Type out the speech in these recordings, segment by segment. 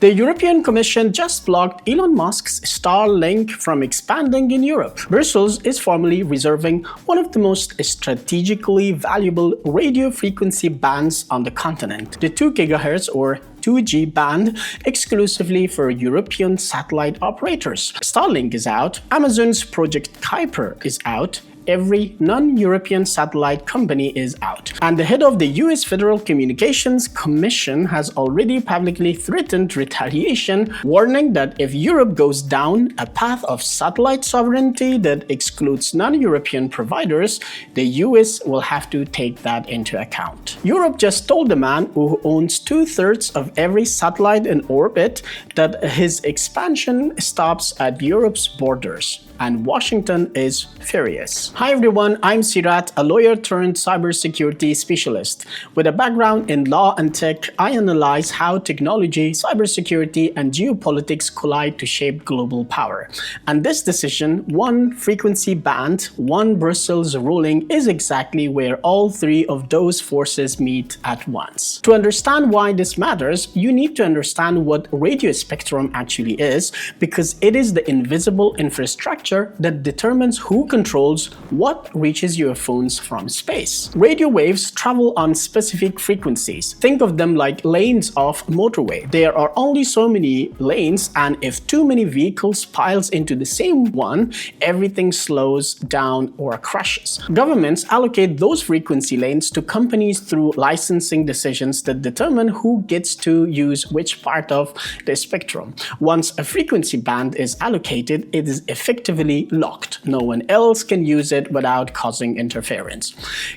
The European Commission just blocked Elon Musk's Starlink from expanding in Europe. Brussels is formally reserving one of the most strategically valuable radio frequency bands on the continent, the 2 GHz or 2G band, exclusively for European satellite operators. Starlink is out, Amazon's Project Kuiper is out, every non-European satellite company is out. And the head of the US Federal Communications Commission has already publicly threatened retaliation, warning that if Europe goes down a path of satellite sovereignty that excludes non-European providers, the US will have to take that into account. Europe just told the man who owns 2/3 of every satellite in orbit that his expansion stops at Europe's borders. And Washington is furious. Hi everyone, I'm Sirat, a lawyer turned cybersecurity specialist. With a background in law and tech, I analyze how technology, cybersecurity, and geopolitics collide to shape global power. And this decision, one frequency band, one Brussels ruling, is exactly where all three of those forces meet at once. To understand why this matters, you need to understand what radio spectrum actually is, because it is the invisible infrastructure that determines who controls what reaches your phones from space. Radio waves travel on specific frequencies. Think of them like lanes of motorway. There are only so many lanes, and if too many vehicles piles into the same one, everything slows down or crashes. Governments allocate those frequency lanes to companies through licensing decisions that determine who gets to use which part of the spectrum. Once a frequency band is allocated, it is effectively locked. No one else can use it without causing interference.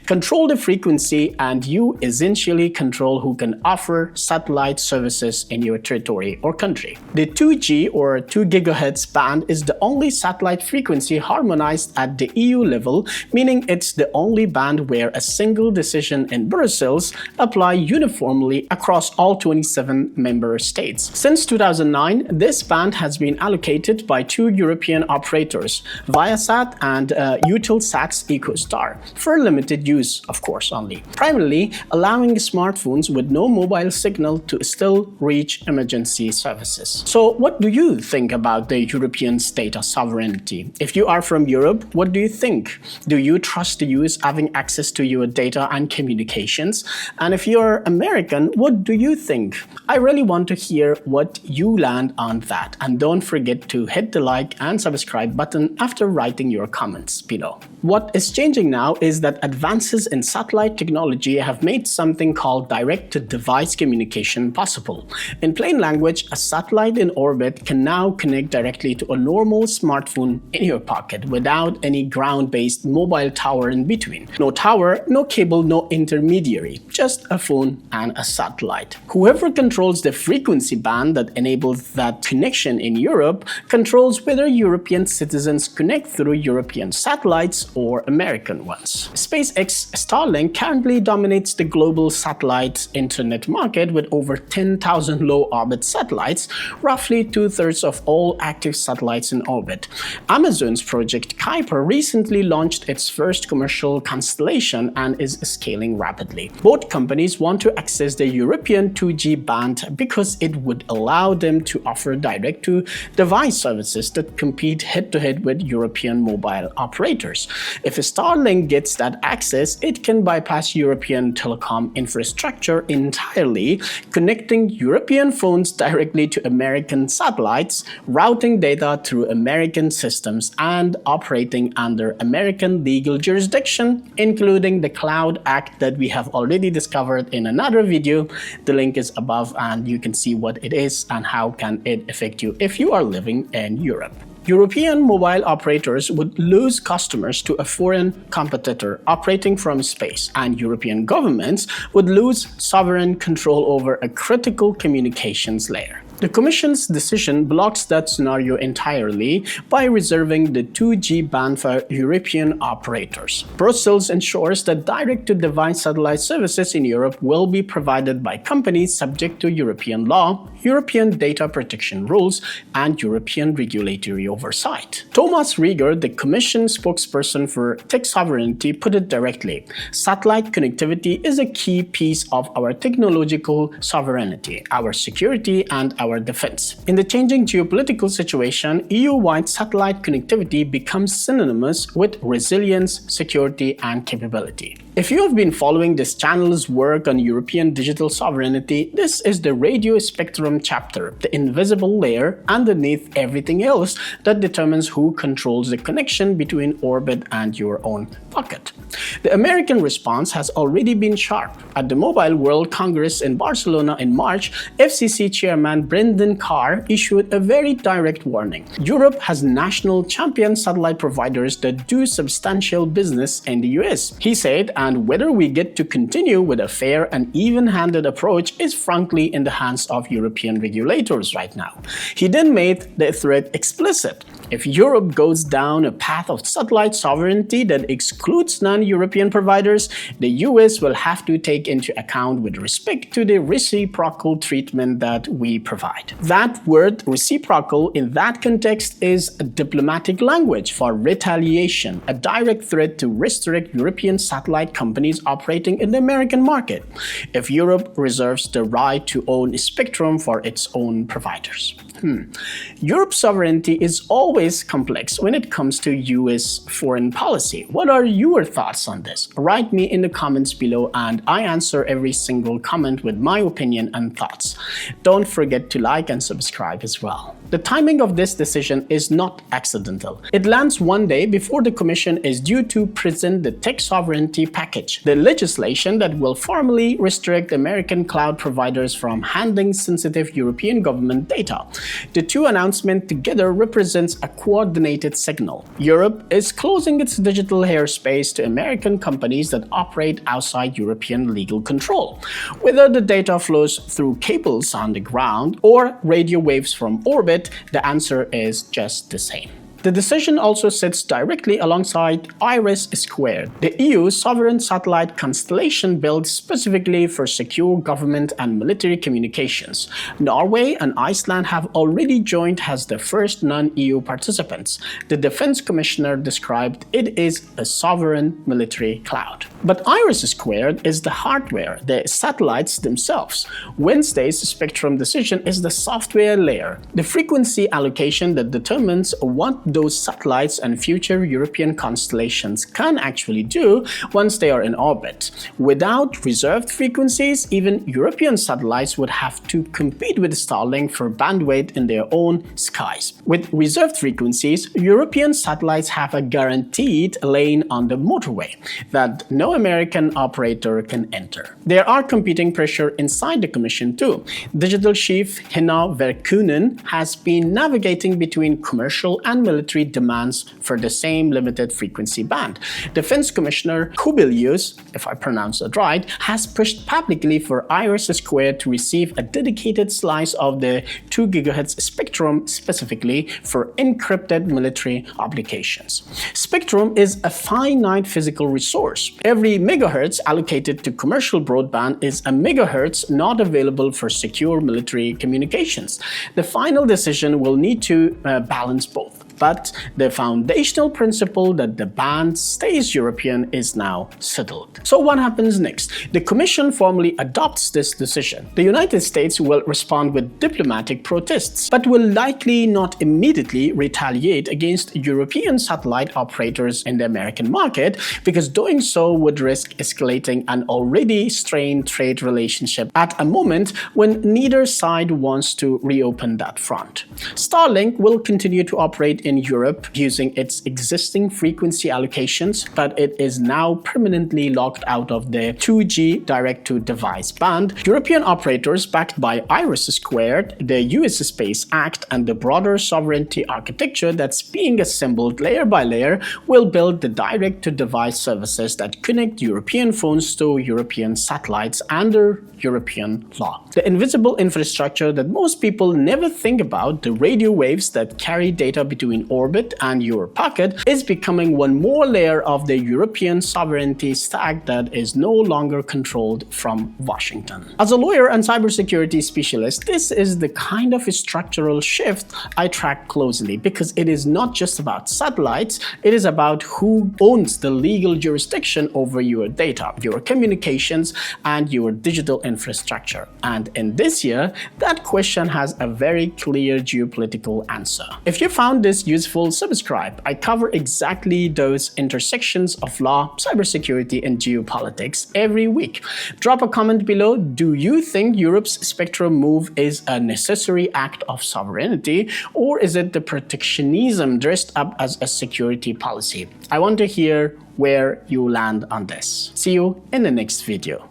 Control the frequency and you essentially control who can offer satellite services in your territory or country. The 2G or 2 GHz band is the only satellite frequency harmonized at the EU level, meaning it's the only band where a single decision in Brussels applies uniformly across all 27 member states. Since 2009, this band has been allocated by 2 European operators, Viasat and Eutelsat's EcoStar, for limited use, of course, only, primarily allowing smartphones with no mobile signal to still reach emergency services. So what do you think about the European data sovereignty? If you are from Europe, what do you think? Do you trust the US having access to your data and communications? And if you're American, what do you think? I really want to hear what you land on that. And don't forget to hit the like and subscribe button after writing your comments below. What is changing now is that advances in satellite technology have made something called direct-to-device communication possible. In plain language, a satellite in orbit can now connect directly to a normal smartphone in your pocket without any ground-based mobile tower in between. No tower, no cable, no intermediary, just a phone and a satellite. Whoever controls the frequency band that enables that connection in Europe controls whether European citizens connect through European satellites or American ones. SpaceX Starlink currently dominates the global satellite internet market with over 10,000 low-orbit satellites, roughly 2/3 of all active satellites in orbit. Amazon's Project Kuiper recently launched its first commercial constellation and is scaling rapidly. Both companies want to access the European 2G band because it would allow them to offer direct-to-device services that compete head-to-head with European mobile operators. If Starlink gets that access, it can bypass European telecom infrastructure entirely, connecting European phones directly to American satellites, routing data through American systems, and operating under American legal jurisdiction, including the Cloud Act that we have already discovered in another video. The link is above and you can see what it is and how can it affect you if you are living in Europe. European mobile operators would lose customers to a foreign competitor operating from space, and European governments would lose sovereign control over a critical communications layer. The Commission's decision blocks that scenario entirely by reserving the 2G band for European operators. Brussels ensures that direct-to-device satellite services in Europe will be provided by companies subject to European law, European data protection rules, and European regulatory oversight. Thomas Rieger, the Commission spokesperson for tech sovereignty, put it directly: satellite connectivity is a key piece of our technological sovereignty, our security, and our defense. In the changing geopolitical situation, EU-wide satellite connectivity becomes synonymous with resilience, security, and capability. If you have been following this channel's work on European digital sovereignty, this is the radio spectrum chapter, the invisible layer underneath everything else that determines who controls the connection between orbit and your own pocket. The American response has already been sharp. At the Mobile World Congress in Barcelona in March, FCC Chairman Brendan Carr issued a very direct warning. Europe has national champion satellite providers that do substantial business in the US. He said, and whether we get to continue with a fair and even-handed approach is frankly in the hands of European regulators right now. He then made the threat explicit. If Europe goes down a path of satellite sovereignty that excludes non-European providers, the US will have to take into account with respect to the reciprocal treatment that we provide. That word reciprocal in that context is a diplomatic language for retaliation, a direct threat to restrict European satellite companies operating in the American market if Europe reserves the right to own spectrum for its own providers. Europe's sovereignty is always complex when it comes to US foreign policy. What are your thoughts on this? Write me in the comments below and I answer every single comment with my opinion and thoughts. Don't forget to like and subscribe as well. The timing of this decision is not accidental. It lands one day before the Commission is due to present the tech sovereignty package, the legislation that will formally restrict American cloud providers from handling sensitive European government data. The two announcements together represents a coordinated signal. Europe is closing its digital airspace to American companies that operate outside European legal control. Whether the data flows through cables on the ground or radio waves from orbit, the answer is just the same. The decision also sits directly alongside IRIS², the EU's sovereign satellite constellation built specifically for secure government and military communications. Norway and Iceland have already joined as the first non-EU participants. The Defense Commissioner described it is a sovereign military cloud. But IRIS² is the hardware, the satellites themselves. Wednesday's spectrum decision is the software layer, the frequency allocation that determines what those satellites and future European constellations can actually do once they are in orbit. Without reserved frequencies, even European satellites would have to compete with Starlink for bandwidth in their own skies. With reserved frequencies, European satellites have a guaranteed lane on the motorway that no American operator can enter. There are competing pressure inside the Commission too. Digital chief Henna Verkunen has been navigating between commercial and military demands for the same limited frequency band. Defense Commissioner Kubilius, if I pronounce that right, has pushed publicly for IRIS² to receive a dedicated slice of the 2 GHz spectrum specifically for encrypted military applications. Spectrum is a finite physical resource. Every megahertz allocated to commercial broadband is a megahertz not available for secure military communications. The final decision will need to balance both. But the foundational principle that the band stays European is now settled. So what happens next? The Commission formally adopts this decision. The United States will respond with diplomatic protests, but will likely not immediately retaliate against European satellite operators in the American market, because doing so would risk escalating an already strained trade relationship at a moment when neither side wants to reopen that front. Starlink will continue to operate in Europe using its existing frequency allocations, but it is now permanently locked out of the 2G direct-to-device band. European operators backed by IRIS², the US Space Act, and the broader sovereignty architecture that's being assembled layer by layer will build the direct-to-device services that connect European phones to European satellites under European law. The invisible infrastructure that most people never think about, the radio waves that carry data between between orbit and your pocket is becoming one more layer of the European sovereignty stack that is no longer controlled from Washington. As a lawyer and cybersecurity specialist, this is the kind of structural shift I track closely, because it is not just about satellites, it is about who owns the legal jurisdiction over your data, your communications, and your digital infrastructure. And in this year, that question has a very clear geopolitical answer. If you found this useful, subscribe. I cover exactly those intersections of law, cybersecurity, and geopolitics every week. Drop a comment below. Do you think Europe's spectrum move is a necessary act of sovereignty, or is it the protectionism dressed up as a security policy? I want to hear where you land on this. See you in the next video.